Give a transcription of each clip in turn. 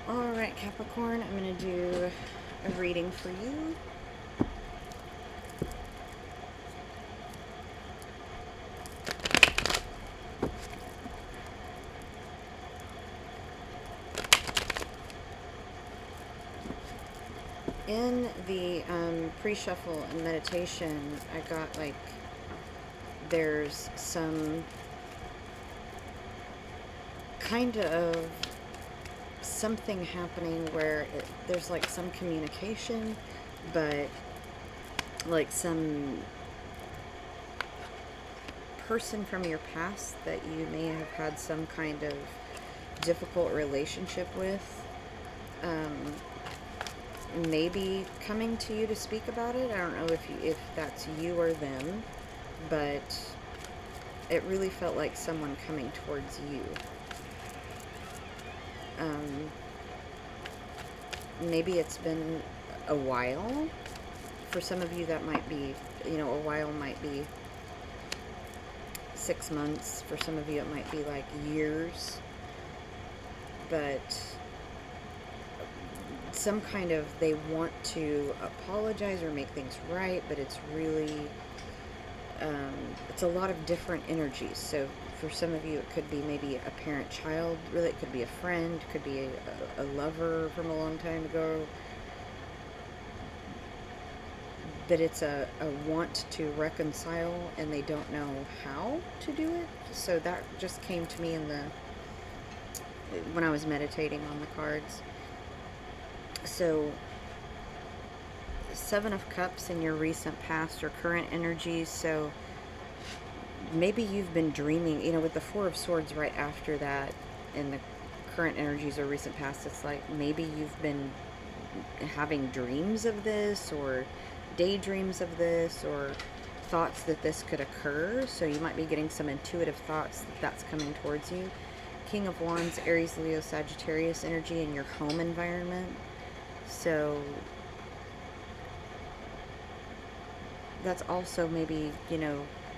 Alright, Capricorn, I'm going to do a reading for you. In the pre-shuffle and meditation, I got like there's some kind of something happening where there's like some communication, but like some person from your past that you may have had some kind of difficult relationship with, maybe coming to you to speak about it. I don't know if that's you or them, but it really felt like someone coming towards you. Maybe it's been a while. For some of you, that might be, a while might be 6 months. For some of you, it might be like years. But some kind of, they want to apologize or make things right, but it's really, it's a lot of different energies. So for some of you, it could be maybe a parent-child, really, it could be a friend, it could be a lover from a long time ago. But it's a want to reconcile, and they don't know how to do it. So that just came to me when I was meditating on the cards. So, Seven of Cups in your recent past or current energies. So maybe you've been dreaming, with the Four of Swords right after that, in the current energies or recent past, it's like maybe you've been having dreams of this, or daydreams of this, or thoughts that this could occur. So you might be getting some intuitive thoughts that that's coming towards you. King of Wands, Aries, Leo, Sagittarius energy in your home environment. So that's also maybe,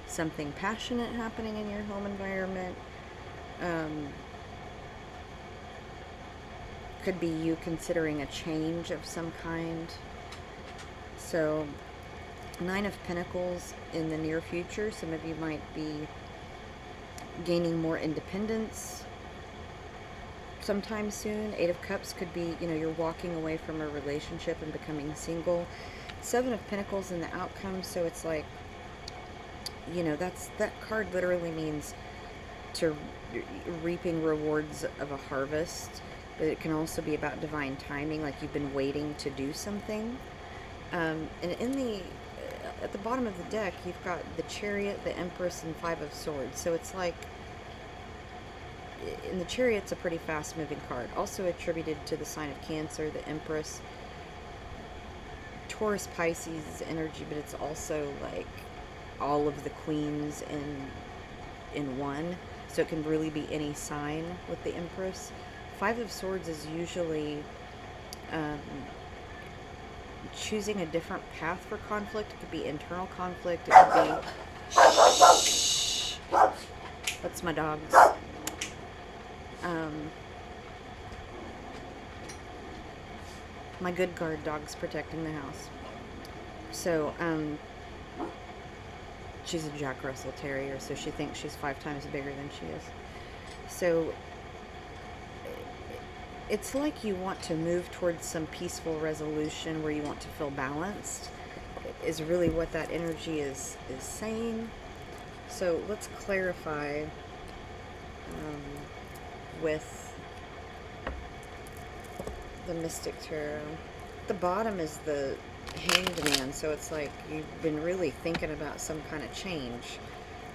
something passionate happening in your home environment. Could be you considering a change of some kind. So, Nine of Pentacles in the near future. Some of you might be gaining more independence sometime soon. Eight of Cups could be, you're walking away from a relationship and becoming single. Seven of Pentacles in the outcome. So it's like, that card literally means to reaping rewards of a harvest. But it can also be about divine timing, like you've been waiting to do something. And at the bottom of the deck, you've got the Chariot, the Empress, and Five of Swords. So it's like, in the Chariot, it's a pretty fast-moving card. Also attributed to the sign of Cancer, the Empress. Taurus, Pisces energy, but it's also like all of the queens in one. So it can really be any sign with the Empress. Five of Swords is usually choosing a different path for conflict. It could be internal conflict. It could be... Shh. That's my dogs. My good guard dog's protecting the house. So, she's a Jack Russell Terrier, so she thinks she's 5 times bigger than she is. So, it's like you want to move towards some peaceful resolution where you want to feel balanced, is really what that energy is saying. So let's clarify with the Mystic Tarot. The bottom is the Hanged Man, so it's like you've been really thinking about some kind of change,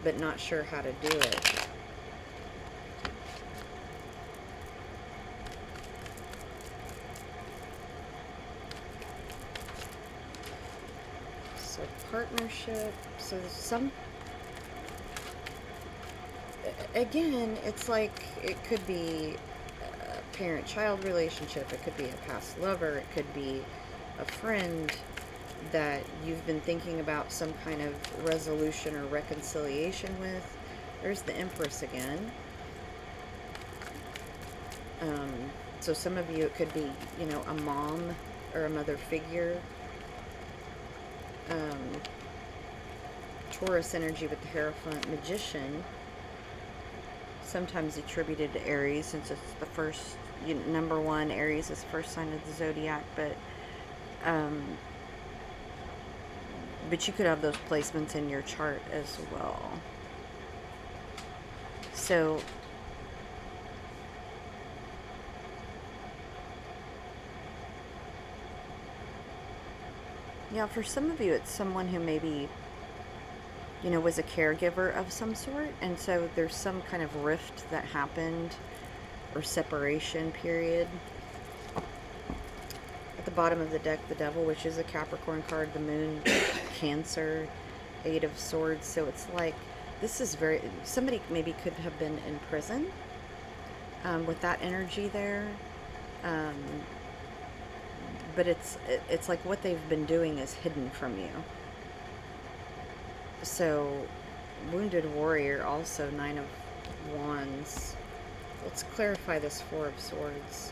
but not sure how to do it. So partnership, so again, it's like it could be a parent-child relationship, it could be a past lover, it could be a friend that you've been thinking about some kind of resolution or reconciliation with. There's the Empress again. So some of you, it could be, you know, a mom or a mother figure. Taurus energy with the Hierophant, Magician, sometimes attributed to Aries since it's the first, you know, number one. Aries is the first sign of the zodiac, um, but you could have those placements in your chart as well. So yeah, for some of you, it's someone who maybe, you know, was a caregiver of some sort, and so there's some kind of rift that happened or separation period. At the bottom of the deck, the Devil, which is a Capricorn card, the Moon, Cancer, Eight of Swords. So it's like, this is very, somebody maybe could have been in prison with that energy there. But it's like what they've been doing is hidden from you. So, Wounded Warrior, also Nine of Wands. Let's clarify this Four of Swords.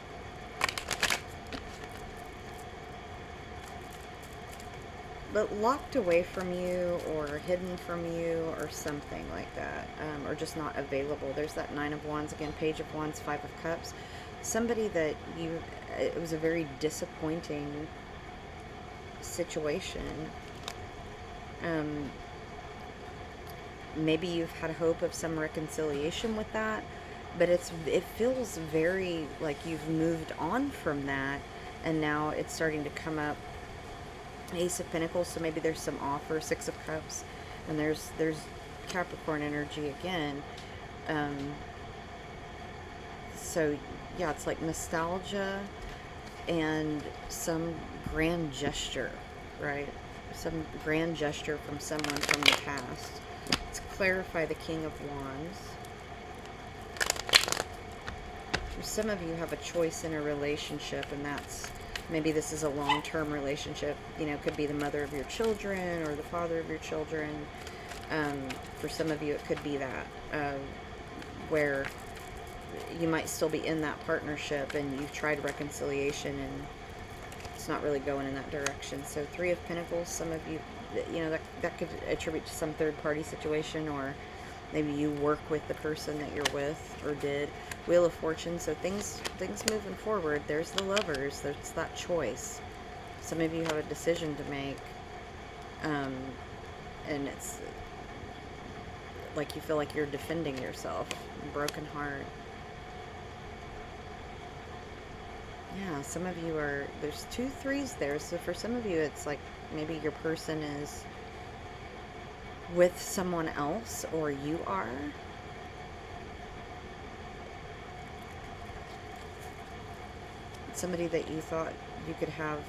But locked away from you, or hidden from you, or something like that. Or just not available. There's that Nine of Wands again, Page of Wands, Five of Cups. Somebody that you, it was a very disappointing situation. Maybe you've had hope of some reconciliation with that, but it feels very like you've moved on from that, and now it's starting to come up. Ace of Pentacles, so maybe there's some offer. Six of Cups, and there's Capricorn energy again. So yeah, it's like nostalgia and some grand gesture, right? Some grand gesture from someone from the past. Let's clarify the King of Wands. Some of you have a choice in a relationship, and that's, maybe this is a long-term relationship. You know, it could be the mother of your children or the father of your children. For some of you, it could be that, where you might still be in that partnership and you've tried reconciliation and it's not really going in that direction. So Three of Pentacles, some of you, you know, that could attribute to some third-party situation, or maybe you work with the person that you're with or did. Wheel of Fortune, so things moving forward. There's the Lovers. There's that choice. Some of you have a decision to make, and it's like you feel like you're defending yourself. Broken heart. Yeah, some of you are, there's 2 3s there, so for some of you it's like maybe your person is with someone else, or you are. Somebody that you thought you could have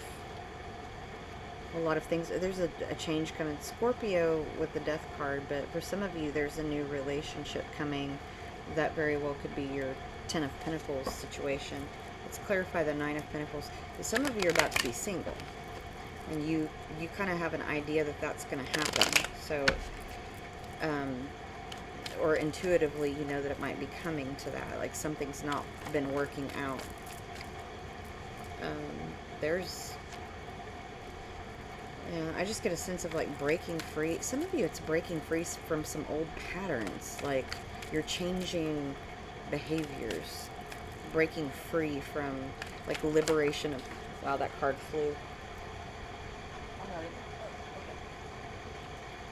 a lot of things. There's a change coming. Scorpio with the Death card, but for some of you there's a new relationship coming that very well could be your Ten of Pentacles situation. Let's clarify the Nine of Pentacles. Some of you are about to be single, and you kind of have an idea that that's going to happen. So, or intuitively, you know that it might be coming to that. Like something's not been working out. I just get a sense of like breaking free. Some of you, it's breaking free from some old patterns. Like you're changing behaviors. Breaking free from like liberation of, wow, that card flew.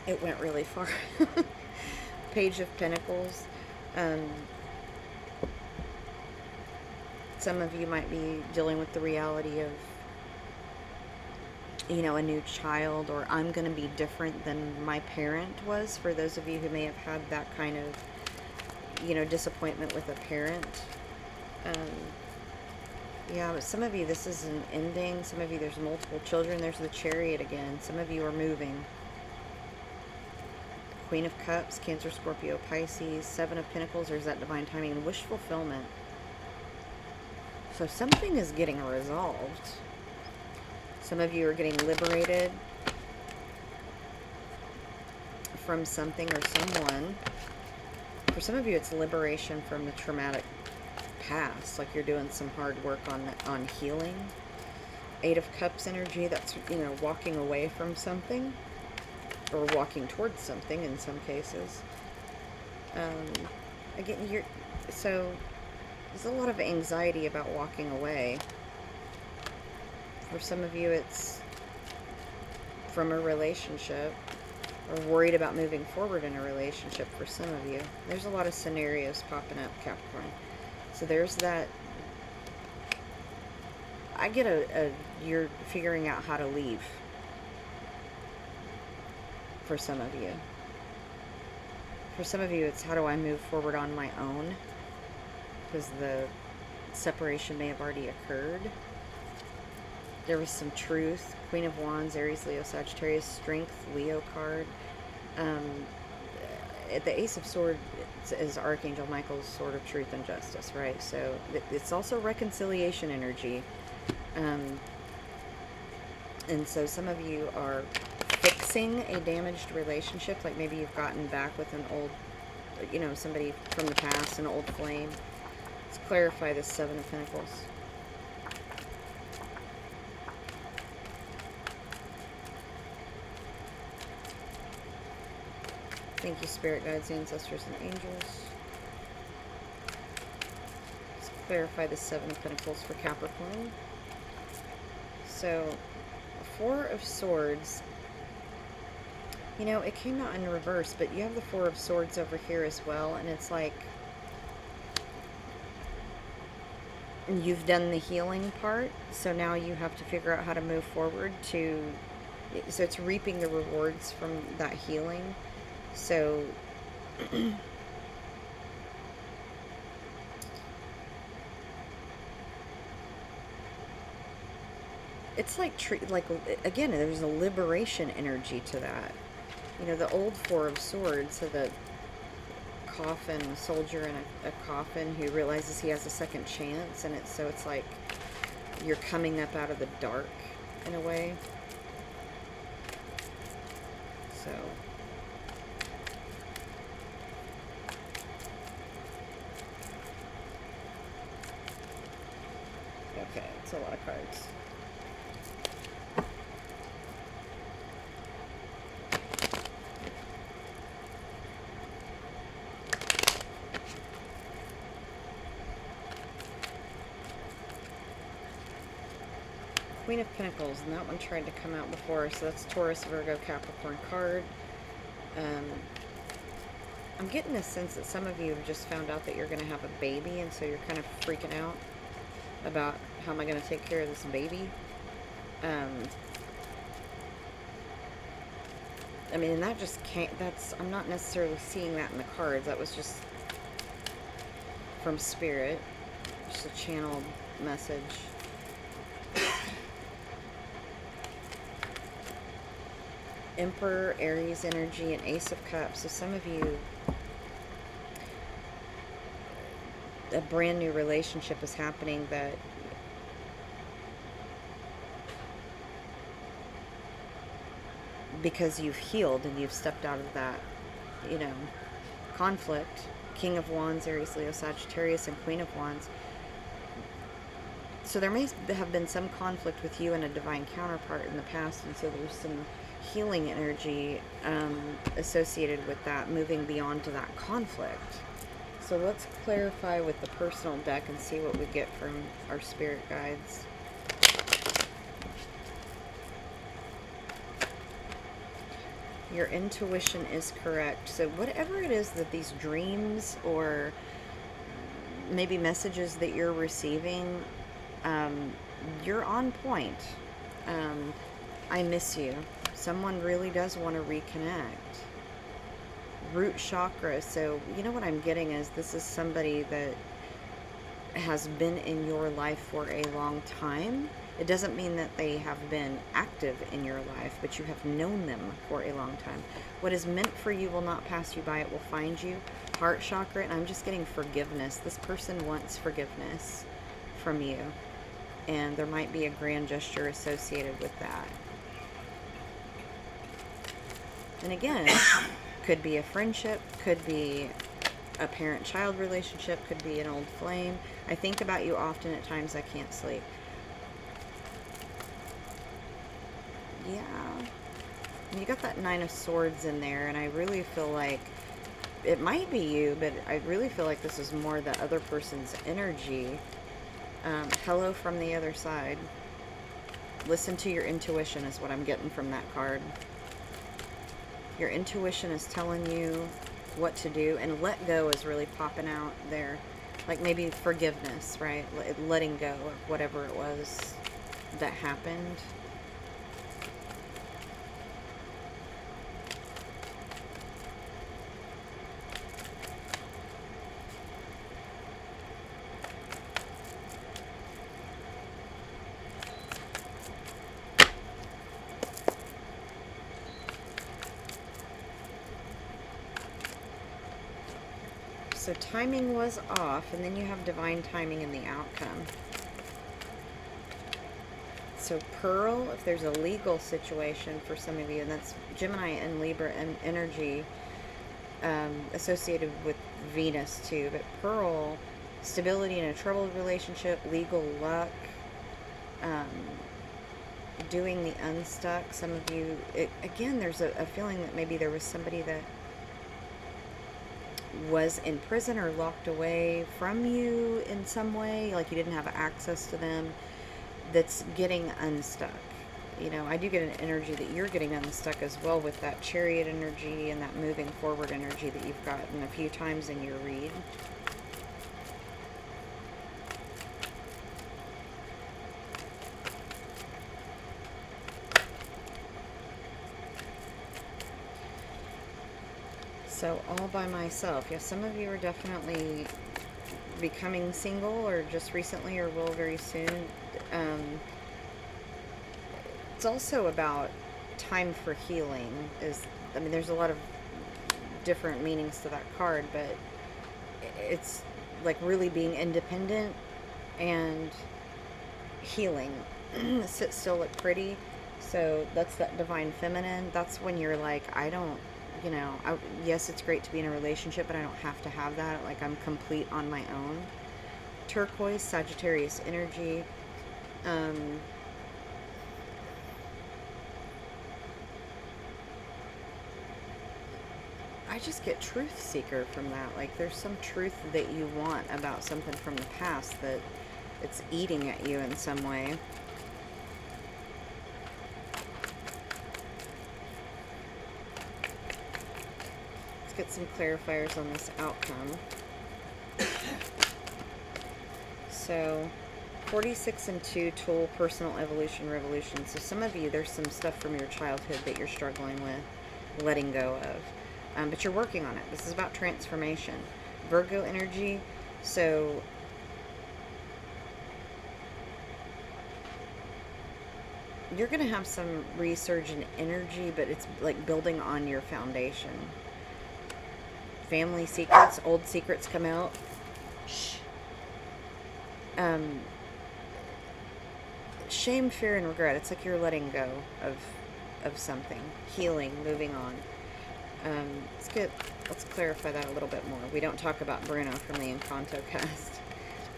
It went really far. Page of Pentacles. Some of you might be dealing with the reality of, you know, a new child, or I'm going to be different than my parent was. For those of you who may have had that kind of, you know, disappointment with a parent. Yeah, but some of you, this is an ending. Some of you, there's multiple children. There's the Chariot again. Some of you are moving. Queen of Cups, Cancer, Scorpio, Pisces. Seven of Pentacles, there's that divine timing and wish fulfillment. So something is getting resolved. Some of you are getting liberated from something or someone. For some of you, it's liberation from the traumatic past, like you're doing some hard work on healing. Eight of Cups energy, that's, you know, walking away from something, or walking towards something in some cases. Again, so there's a lot of anxiety about walking away. For some of you, it's from a relationship, or worried about moving forward in a relationship for some of you. There's a lot of scenarios popping up, Capricorn. So there's that. I get you're figuring out how to leave for some of you. For some of you, it's how do I move forward on my own? Because the separation may have already occurred. There was some truth. Queen of Wands, Aries, Leo, Sagittarius, Strength, Leo card. The Ace of Swords is Archangel Michael's sword of truth and justice, right? So it's also reconciliation energy. And so some of you are fixing a damaged relationship, like maybe you've gotten back with an old, you know, somebody from the past, an old flame. Let's clarify this Seven of Pentacles. Thank you, Spirit Guides, Ancestors, and Angels. Let's clarify the Seven of Pentacles for Capricorn. So, Four of Swords, you know, it came out in reverse, but you have the Four of Swords over here as well, and it's like you've done the healing part, so now you have to figure out how to move forward so it's reaping the rewards from that healing. So it's like again, there's a liberation energy to that. You know, the old Four of Swords, so the coffin, soldier in a coffin who realizes he has a second chance, and it's like you're coming up out of the dark in a way. So okay, it's a lot of cards. Queen of Pentacles, and that one tried to come out before, so that's Taurus, Virgo, Capricorn card. I'm getting a sense that some of you have just found out that you're going to have a baby, and so you're kind of freaking out about how am I going to take care of this baby. I mean, and that just can't, I'm not necessarily seeing that in the cards. That was just from Spirit, just a channeled message. Emperor, Aries energy, and Ace of Cups. So some of you, a brand new relationship is happening that because you've healed and you've stepped out of that, you know, conflict. King of Wands, Aries, Leo, Sagittarius, and Queen of Wands. So there may have been some conflict with you and a divine counterpart in the past, and so there's some healing energy associated with that, moving beyond to that conflict. So let's clarify with the personal deck and see what we get from our spirit guides. Your intuition is correct. So whatever it is that these dreams or maybe messages that you're receiving, you're on point. I miss you. Someone really does want to reconnect. Root chakra. So you know what I'm getting is this is somebody that has been in your life for a long time. It doesn't mean that they have been active in your life, but you have known them for a long time. What is meant for you will not pass you by. It will find you. Heart chakra, and I'm just getting forgiveness. This person wants forgiveness from you, and there might be a grand gesture associated with that. And again, could be a friendship, could be a parent-child relationship, could be an old flame. I think about you often, at times I can't sleep. Yeah. You got that Nine of Swords in there, and I really feel like it might be you, but I really feel like this is more the other person's energy. Hello from the other side. Listen to your intuition is what I'm getting from that card. Your intuition is telling you what to do, and let go is really popping out there. Like maybe forgiveness, right? Letting go of whatever it was that happened. So timing was off, and then you have divine timing in the outcome. So Pearl, if there's a legal situation for some of you, and that's Gemini and Libra and energy associated with Venus too, but Pearl, stability in a troubled relationship, legal luck, doing the unstuck. Some of you, again, there's a feeling that maybe there was somebody that was in prison or locked away from you in some way, like you didn't have access to them, that's getting unstuck. You know, I do get an energy that you're getting unstuck as well with that Chariot energy and that moving forward energy that you've gotten a few times in your read. So all by myself. Yeah, some of you are definitely becoming single, or just recently, or will very soon. It's also about time for healing. I mean, there's a lot of different meanings to that card, but it's like really being independent and healing. Sit still, look pretty. So that's that divine feminine. That's when you're like, I don't, you know, yes, it's great to be in a relationship, but I don't have to have that. Like, I'm complete on my own. Turquoise, Sagittarius energy. I just get truth seeker from that. Like, there's some truth that you want about something from the past that it's eating at you in some way. Let's get some clarifiers on this outcome. So 46 and 2, Tool, personal evolution, revolution. So some of you, there's some stuff from your childhood that you're struggling with letting go of. But you're working on it. This is about transformation. Virgo energy. So you're going to have some resurgent energy, but it's like building on your foundation. Family secrets, old secrets come out. Shh. Shame, fear, and regret. It's like you're letting go of something. Healing, moving on. Let's clarify that a little bit more. We don't talk about Bruno from the Encanto cast,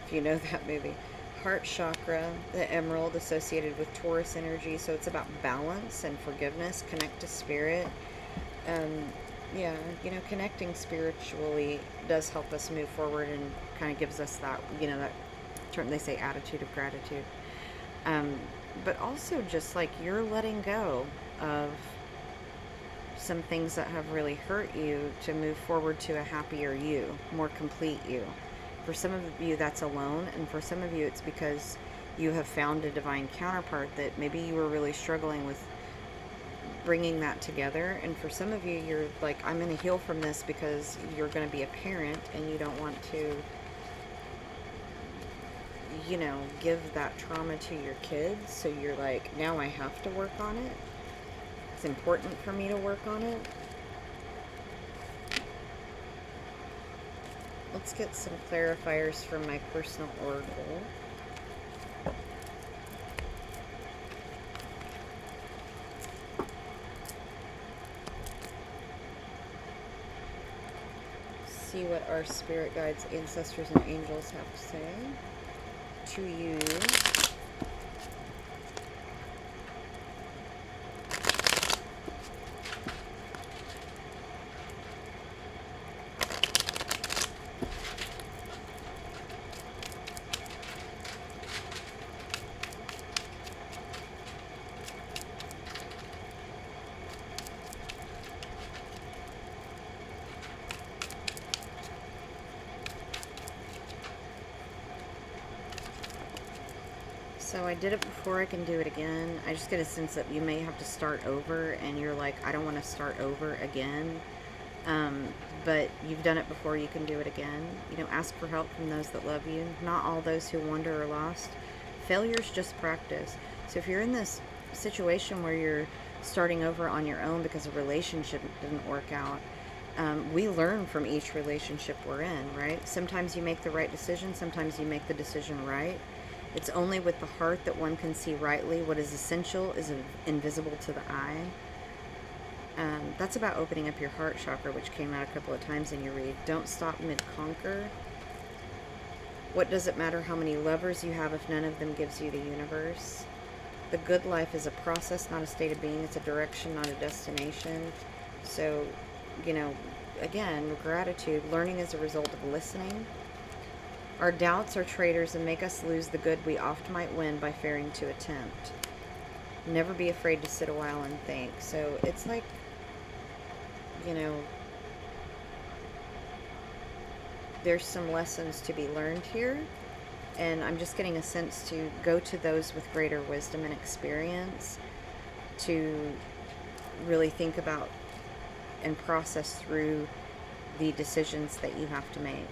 if you know that movie. Heart chakra, the emerald, associated with Taurus energy. So it's about balance and forgiveness. Connect to spirit. Yeah, you know, connecting spiritually does help us move forward and kind of gives us that, you know, that term they say, attitude of gratitude. But also just like you're letting go of some things that have really hurt you to move forward to a happier you, more complete you. For some of you, that's alone, and for some of you, it's because you have found a divine counterpart that maybe you were really struggling with bringing that together. And for some of you, you're like, I'm going to heal from this because you're going to be a parent and you don't want to, you know, give that trauma to your kids. So you're like, now I have to work on it. It's important for me to work on it. Let's get some clarifiers from my personal oracle. See see what our spirit guides, ancestors, and angels have to say to you. So I did it before, I can do it again. I just get a sense that you may have to start over, and you're like, I don't want to start over again. But you've done it before, you can do it again. You know, ask for help from those that love you. Not all those who wander are lost. Failure's just practice. So if you're in this situation where you're starting over on your own because a relationship didn't work out, we learn from each relationship we're in, right? Sometimes you make the right decision, sometimes you make the decision right. It's only with the heart that one can see rightly. What is essential is invisible to the eye. That's about opening up your heart chakra, which came out a couple of times in your read. Don't stop mid-conquer. What does it matter how many lovers you have if none of them gives you the universe? The good life is a process, not a state of being. It's a direction, not a destination. So, you know, again, gratitude. Learning is a result of listening. Our doubts are traitors and make us lose the good we oft might win by fearing to attempt. Never be afraid to sit a while and think. So it's like, you know, there's some lessons to be learned here. And I'm just getting a sense to go to those with greater wisdom and experience to really think about and process through the decisions that you have to make.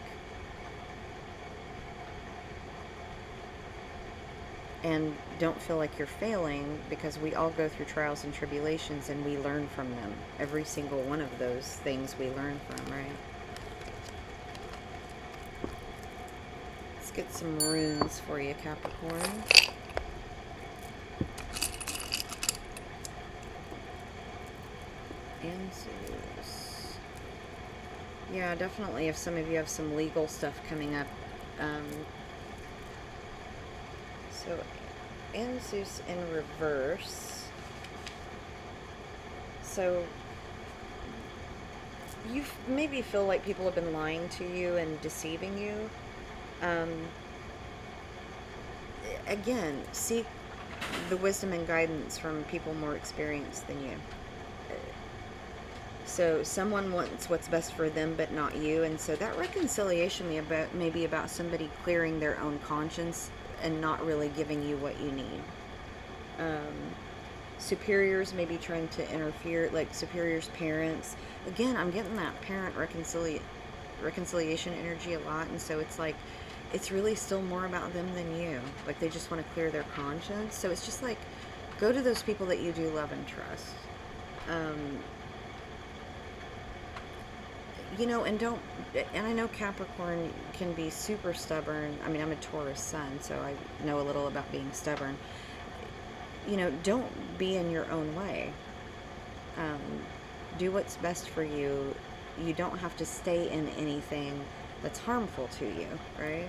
And don't feel like you're failing, because we all go through trials and tribulations and we learn from them. Every single one of those things we learn from, right? Let's get some runes for you, Capricorn. And Zeus. Yeah, definitely if some of you have some legal stuff coming up. So, Zeus in reverse. So, you maybe feel like people have been lying to you and deceiving you. Again, seek the wisdom and guidance from people more experienced than you. So someone wants what's best for them, but not you. And so that reconciliation may be about somebody clearing their own conscience and not really giving you what you need. Superiors may be trying to interfere, like superiors' parents. Again, I'm getting that parent reconciliation energy a lot. And so it's like, it's really still more about them than you. Like they just want to clear their conscience. So it's just like, go to those people that you do love and trust. You know, and I know Capricorn can be super stubborn. I mean, I'm a Taurus sun, so I know a little about being stubborn. You know, don't be in your own way. Do what's best for you. You don't have to stay in anything that's harmful to you, right?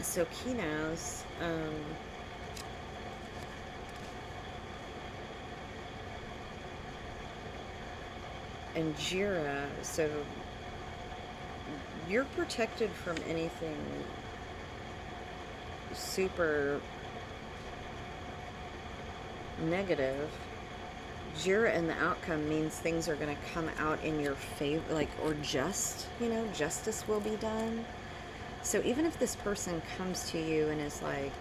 So Kinos, and Jira, so you're protected from anything super negative. Jira and the outcome means things are going to come out in your favor, like, or just, you know, justice will be done. So even if this person comes to you and is like,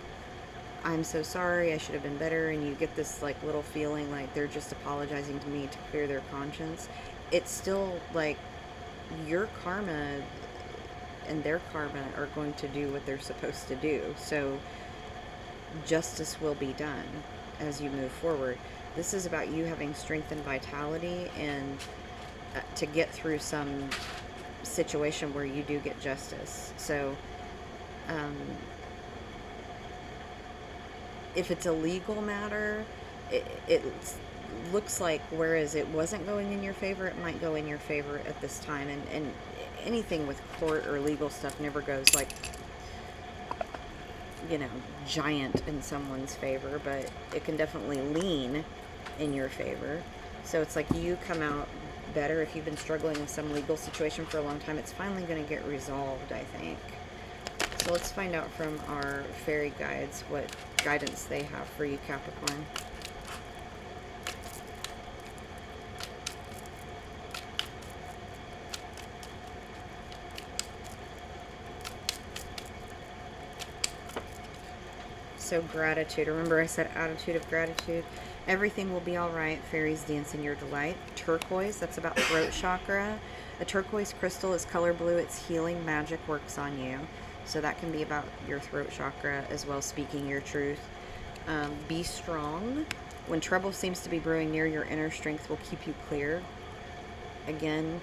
I'm so sorry, I should have been better, and you get this like little feeling like they're just apologizing to me to clear their conscience, it's still like your karma and their karma are going to do what they're supposed to do. So justice will be done as you move forward. This is about you having strength and vitality, and to get through some situation where you do get justice. So if it's a legal matter, it looks like whereas it wasn't going in your favor, it might go in your favor at this time. And anything with court or legal stuff never goes like, you know, giant in someone's favor, but it can definitely lean in your favor. So it's like you come out better. If you've been struggling with some legal situation for a long time, it's finally going to get resolved, I think. So let's find out from our fairy guides what guidance they have for you, Capricorn. So gratitude. Remember I said attitude of gratitude. Everything will be all right. Fairies dance in your delight. Turquoise, that's about throat chakra. A turquoise crystal is color blue. Its healing magic works on you. So that can be about your throat chakra as well, speaking your truth. Be strong. When trouble seems to be brewing near, your inner strength will keep you clear. Again,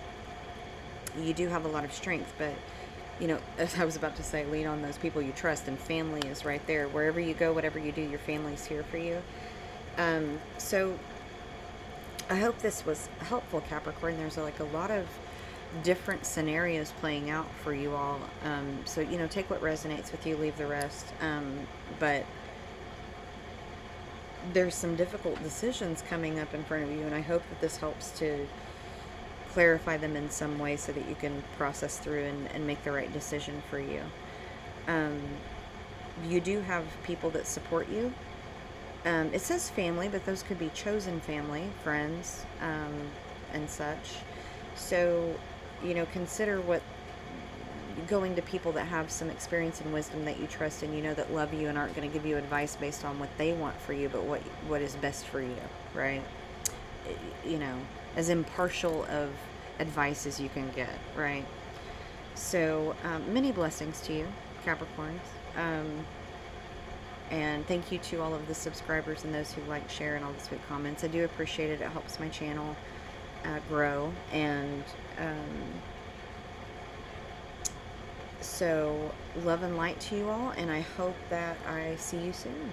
you do have a lot of strength, but you know, as I was about to say, lean on those people you trust, and family is right there. Wherever you go, whatever you do, your family's here for you. So I hope this was helpful, Capricorn. There's like a lot of different scenarios playing out for you all. So, you know, take what resonates with you, leave the rest. But there's some difficult decisions coming up in front of you, and I hope that this helps to clarify them in some way so that you can process through and make the right decision for you. You do have people that support you. It says family, but those could be chosen family, friends, and such. So, you know, consider what going to people that have some experience and wisdom that you trust and you know that love you and aren't going to give you advice based on what they want for you, but what is best for you, right? You know, as impartial of advice as you can get, right? So, many blessings to you, Capricorns. And thank you to all of the subscribers and those who like, share, and all the sweet comments. I do appreciate it. It helps my channel grow. And so, love and light to you all. And I hope that I see you soon.